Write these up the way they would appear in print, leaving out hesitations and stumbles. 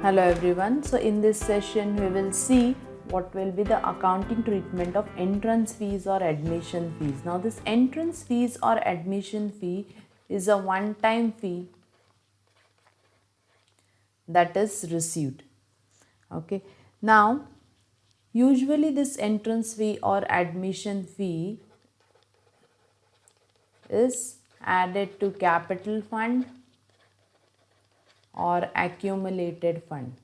Hello everyone. So in this session we will see what will be the accounting treatment of entrance fees or admission fees. Now this entrance fees or admission fee is a one-time fee that is received. Okay. Now usually this entrance fee or admission fee is added to capital fund or accumulated fund.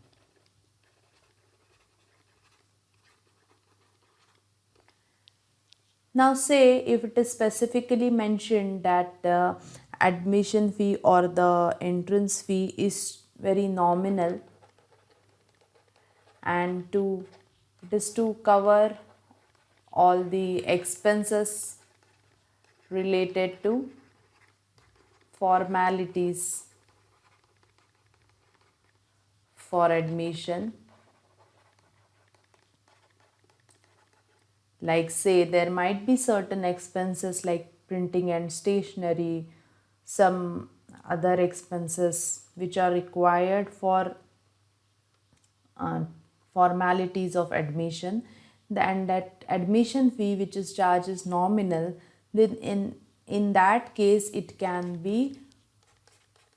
Now say if it is specifically mentioned that the admission fee or the entrance fee is very nominal and it is to cover all the expenses related to formalities for admission, like say there might be certain expenses like printing and stationery, some other expenses which are required for formalities of admission, and that admission fee which is charged is nominal, then in that case it can be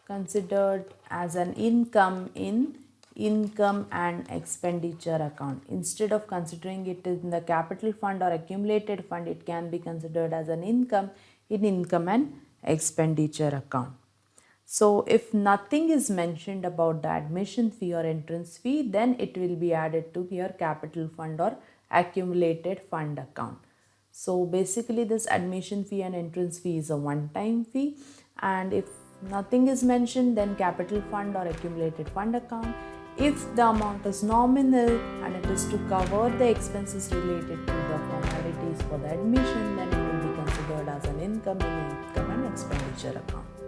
considered as an income in income and expenditure account. Instead of considering it in the capital fund or accumulated fund, it can be considered as an income in income and expenditure account. So if nothing is mentioned about the admission fee or entrance fee, then it will be added to your capital fund or accumulated fund account. So basically this admission fee and entrance fee is a one-time fee, and if nothing is mentioned, then capital fund or accumulated fund account. If the amount is nominal and it is to cover the expenses related to the formalities for the admission, then it will be considered as an income in income and expenditure account.